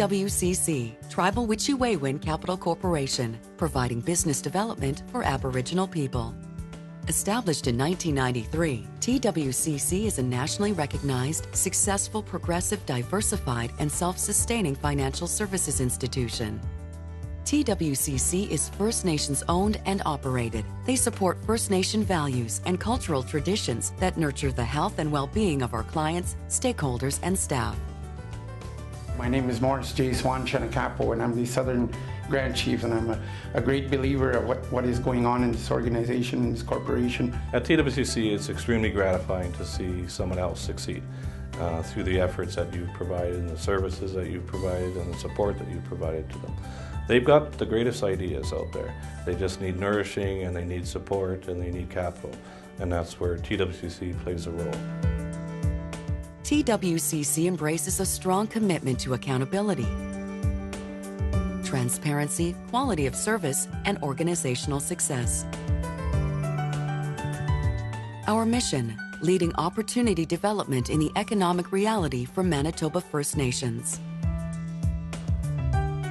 TWCC, Tribal Wet'suwet'en Capital Corporation, providing business development for Aboriginal people. Established in 1993, TWCC is a nationally recognized, successful, progressive, diversified, and self-sustaining financial services institution. TWCC is First Nations owned and operated. They support First Nation values and cultural traditions that nurture the health and well-being of our clients, stakeholders, and staff. My name is Morris J. Swan Chenakapo, and I'm the Southern Grand Chief, and I'm a great believer of what is going on in this organization, in this corporation. At TWCC, it's extremely gratifying to see someone else succeed through the efforts that you've provided and the services that you've provided and the support that you've provided to them. They've got the greatest ideas out there. They just need nourishing, and they need support, and they need capital, and that's where TWCC plays a role. TWCC embraces a strong commitment to accountability, transparency, quality of service, and organizational success. Our mission, leading opportunity development in the economic reality for Manitoba First Nations.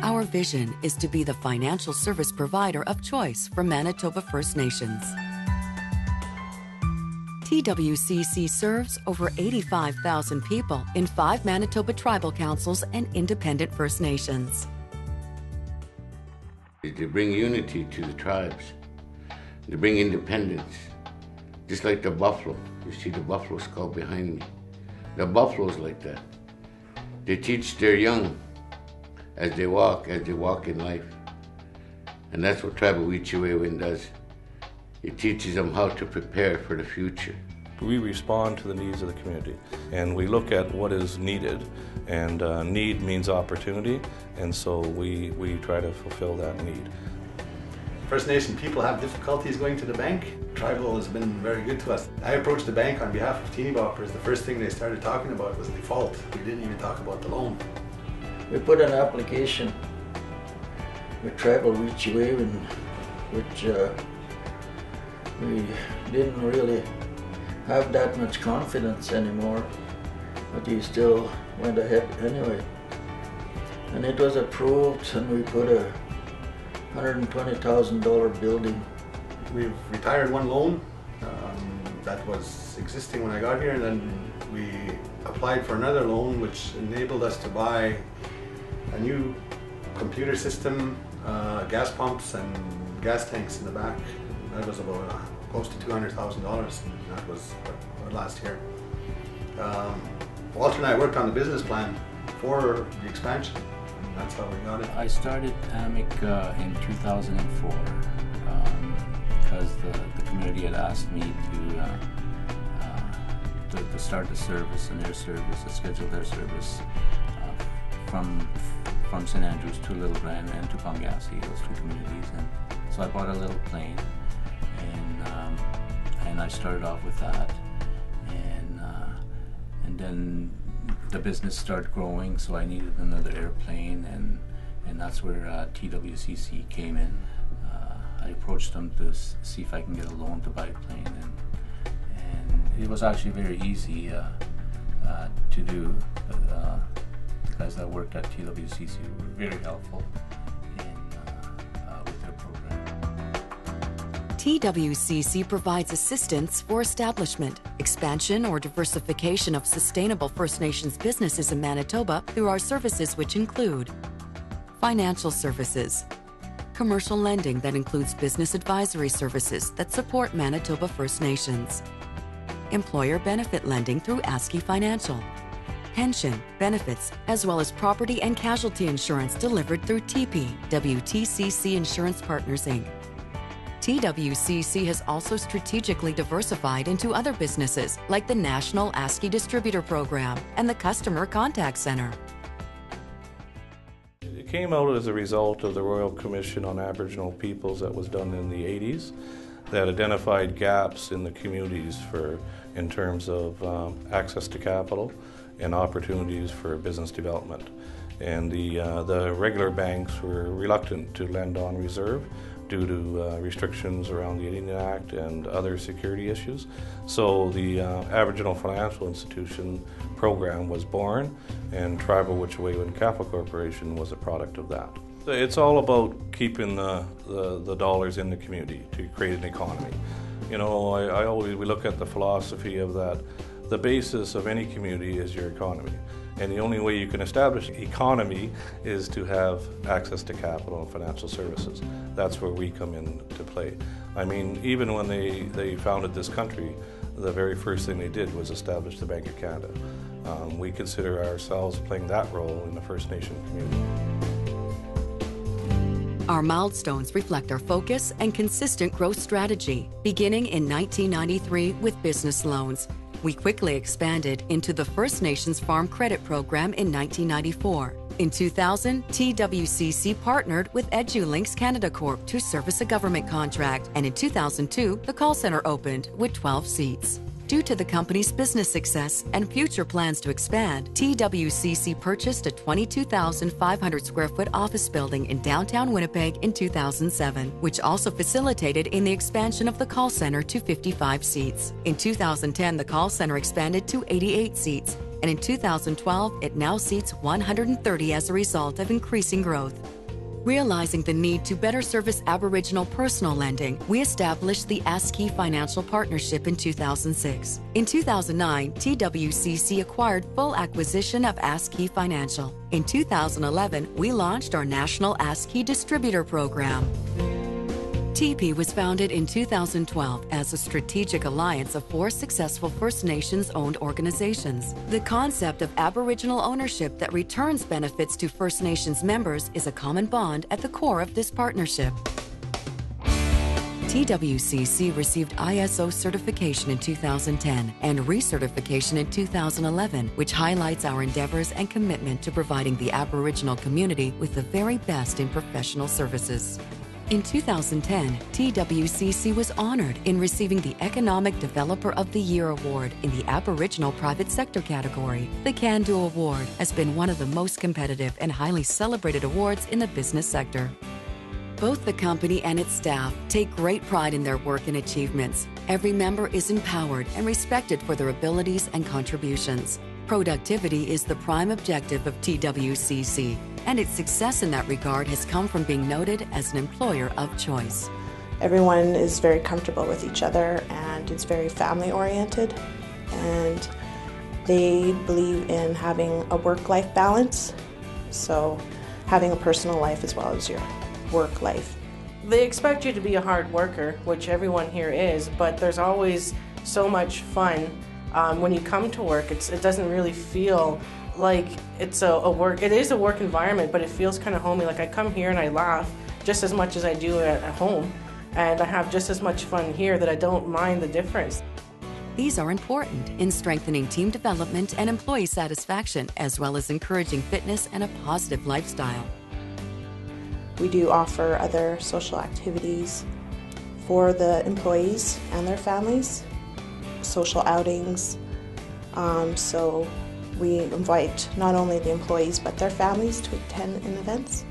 Our vision is to be the financial service provider of choice for Manitoba First Nations. TWCC serves over 85,000 people in 5 Manitoba tribal councils and independent First Nations. They bring unity to the tribes. They bring independence. Just like the buffalo. You see the buffalo skull behind me. The buffalo's like that. They teach their young as they walk in life. And that's what Tribal Wet'suwet'en does. It teaches them how to prepare for the future. We respond to the needs of the community, and we look at what is needed, and need means opportunity, and so we try to fulfill that need. First Nation people have difficulties going to the bank. Tribal has been very good to us. I approached the bank on behalf of teeny boppers. The first thing they started talking about was default. We didn't even talk about the loan. We put an application with Tribal Wet'suwet'en, which we didn't really have that much confidence anymore, but he still went ahead anyway. And it was approved, and we put a $120,000 building. We've retired one loan that was existing when I got here, and then we applied for another loan which enabled us to buy a new computer system, gas pumps and gas tanks in the back. That was about close to $200,000, and that was last year. Walter and I worked on the business plan for the expansion, and that's how we got it. I started AMIC in 2004 because the community had asked me to start the service and their service, to schedule their service from St. Andrews to Little Grand and to Pangasi, those 2 communities. And so I bought a little plane, and I started off with that, and then the business started growing, so I needed another airplane, and that's where TWCC came in. I approached them to see if I can get a loan to buy a plane, and it was actually very easy to do. The guys that worked at TWCC were very helpful with their program. TWCC provides assistance for establishment, expansion, or diversification of sustainable First Nations businesses in Manitoba through our services, which include financial services, commercial lending that includes business advisory services that support Manitoba First Nations, employer benefit lending through ASCII Financial, pension, benefits, as well as property and casualty insurance delivered through TWCC Insurance Partners, Inc. TWCC has also strategically diversified into other businesses like the National ASCII Distributor Program and the Customer Contact Center. It came out as a result of the Royal Commission on Aboriginal Peoples that was done in the 80s that identified gaps in the communities in terms of access to capital and opportunities for business development. And the regular banks were reluctant to lend on reserve, due to restrictions around the Indian Act and other security issues. So the Aboriginal Financial Institution program was born, and Tribal Witch-Wewin Capital Corporation was a product of that. It's all about keeping the dollars in the community to create an economy. You know, we look at the philosophy of that the basis of any community is your economy. And the only way you can establish economy is to have access to capital and financial services. That's where we come into play. I mean, even when they founded this country, the very first thing they did was establish the Bank of Canada. We consider ourselves playing that role in the First Nation community. Our milestones reflect our focus and consistent growth strategy, beginning in 1993 with business loans. We quickly expanded into the First Nations Farm Credit Program in 1994. In 2000, TWCC partnered with EduLinks Canada Corp to service a government contract, and in 2002, the call center opened with 12 seats. Due to the company's business success and future plans to expand, TWCC purchased a 22,500 square foot office building in downtown Winnipeg in 2007, which also facilitated in the expansion of the call center to 55 seats. In 2010, the call center expanded to 88 seats, and in 2012, it now seats 130 as a result of increasing growth. Realizing the need to better service Aboriginal personal lending, we established the ASKey Financial Partnership in 2006. In 2009, TWCC acquired full acquisition of ASKey Financial. In 2011, we launched our National ASKey Distributor Program. TP was founded in 2012 as a strategic alliance of 4 successful First Nations-owned organizations. The concept of Aboriginal ownership that returns benefits to First Nations members is a common bond at the core of this partnership. TWCC received ISO certification in 2010 and recertification in 2011, which highlights our endeavors and commitment to providing the Aboriginal community with the very best in professional services. In 2010, TWCC was honored in receiving the Economic Developer of the Year Award in the Aboriginal Private Sector category. The Can Do Award has been one of the most competitive and highly celebrated awards in the business sector. Both the company and its staff take great pride in their work and achievements. Every member is empowered and respected for their abilities and contributions. Productivity is the prime objective of TWCC, and its success in that regard has come from being noted as an employer of choice. Everyone is very comfortable with each other, and it's very family-oriented, and they believe in having a work-life balance, so having a personal life as well as your work life. They expect you to be a hard worker, which everyone here is, but there's always so much fun. When you come to work, it doesn't really feel like it's a work. It is a work environment, but it feels kind of homey. Like I come here and I laugh just as much as I do at home, and I have just as much fun here that I don't mind the difference. These are important in strengthening team development and employee satisfaction, as well as encouraging fitness and a positive lifestyle. We do offer other social activities for the employees and their families, social outings, so we invite not only the employees but their families to attend in events.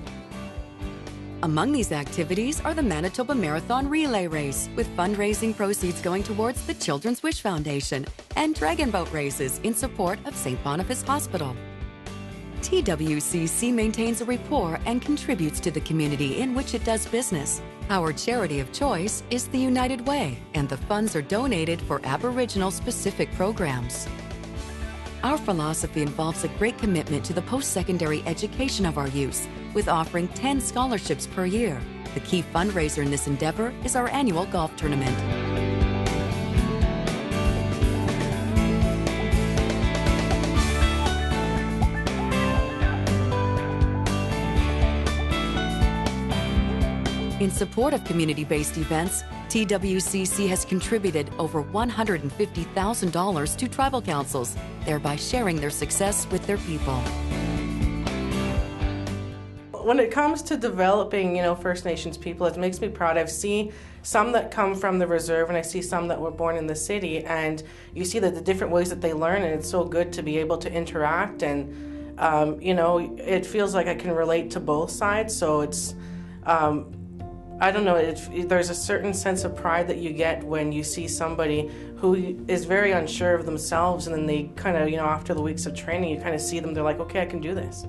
Among these activities are the Manitoba Marathon Relay Race, with fundraising proceeds going towards the Children's Wish Foundation, and dragon boat races in support of St. Boniface Hospital. TWCC maintains a rapport and contributes to the community in which it does business. Our charity of choice is the United Way, and the funds are donated for Aboriginal-specific programs. Our philosophy involves a great commitment to the post-secondary education of our youth, with offering 10 scholarships per year. The key fundraiser in this endeavor is our annual golf tournament. In support of community-based events, TWCC has contributed over $150,000 to tribal councils, thereby sharing their success with their people. When it comes to developing, First Nations people, it makes me proud. I've seen some that come from the reserve, and I see some that were born in the city, and you see the different ways that they learn, and it's so good to be able to interact, and it feels like I can relate to both sides, so it's I don't know, there's a certain sense of pride that you get when you see somebody who is very unsure of themselves, and then they kind of, after the weeks of training, you kind of see them, they're like, okay, I can do this.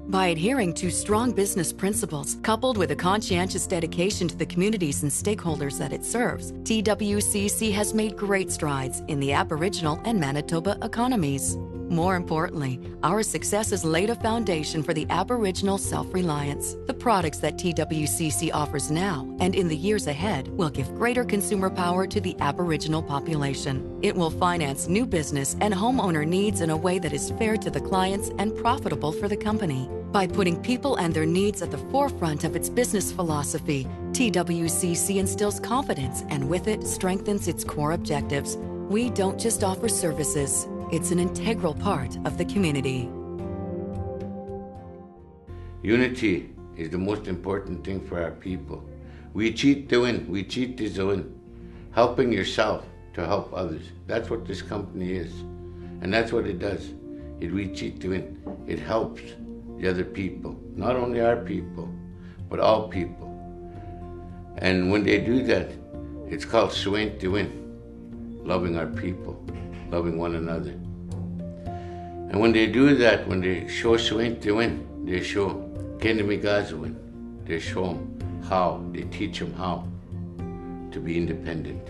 By adhering to strong business principles, coupled with a conscientious dedication to the communities and stakeholders that it serves, TWCC has made great strides in the Aboriginal and Manitoba economies. More importantly, our success has laid a foundation for the Aboriginal self-reliance. The products that TWCC offers now and in the years ahead will give greater consumer power to the Aboriginal population. It will finance new business and homeowner needs in a way that is fair to the clients and profitable for the company. By putting people and their needs at the forefront of its business philosophy, TWCC instills confidence and with it strengthens its core objectives. We don't just offer services. It's an integral part of the community. Unity is the most important thing for our people. We cheat to win. We cheat to win. Helping yourself to help others. That's what this company is. And that's what it does. We cheat to win. It helps the other people. Not only our people, but all people. And when they do that, it's called Swain to win. Loving our people. Loving one another. And when they do that, when they show Swain to win, they show Kendamigaza win. They show them how, they teach them how to be independent,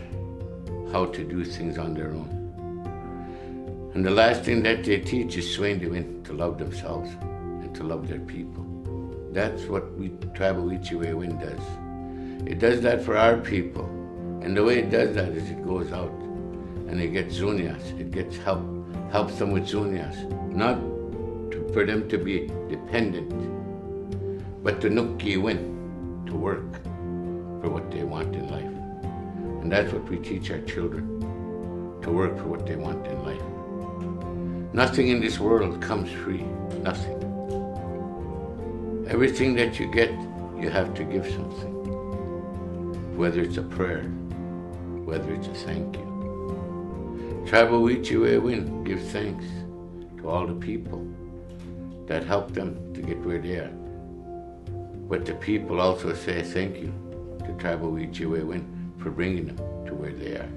how to do things on their own. And the last thing that they teach is Swain to win, to love themselves and to love their people. That's what TWCC Win does. It does that for our people. And the way it does that is it goes out and it gets Zunias, it gets helps them with Zunias, not for them to be dependent, but to Nuki win, to work for what they want in life. And that's what we teach our children, to work for what they want in life. Nothing in this world comes free, nothing. Everything that you get, you have to give something. Whether it's a prayer, whether it's a thank you. TWCC Win gives thanks to all the people that helped them to get where they are. But the people also say thank you to TWCC Win for bringing them to where they are.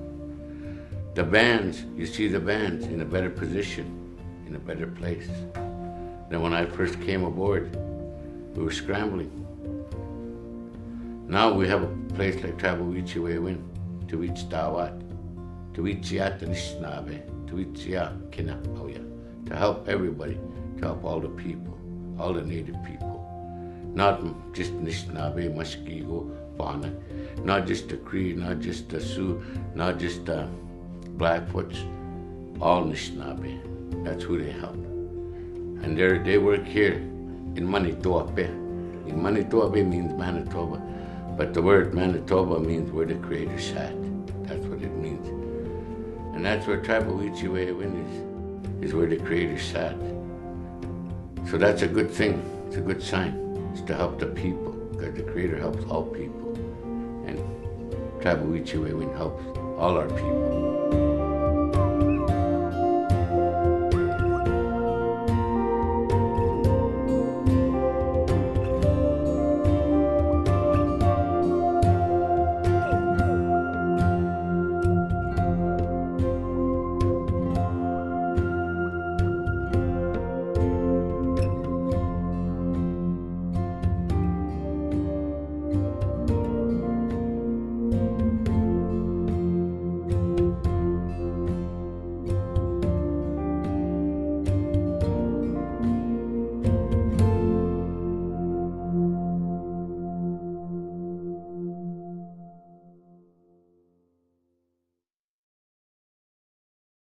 The bands, you see the bands in a better position, in a better place than when I first came aboard. We were scrambling. Now we have a place like TWCC Win to reach Dawat, to reach Yatanisnabe, to reach Kina, to help everybody, to help all the people, all the native people. Not just Nisnabe, Muskego, Fauna, not just the Cree, not just the Sioux, not just the Blackfoots, all Nisnabe. That's who they help. And they work here in Manitoba. In Manitoba means Manitoba, but the word Manitoba means where the Creator sat. That's what it means. And that's where TWCC Win is where the Creator sat. So that's a good thing, it's a good sign. It's to help the people, because the Creator helps all people. And TWCC Win helps all our people.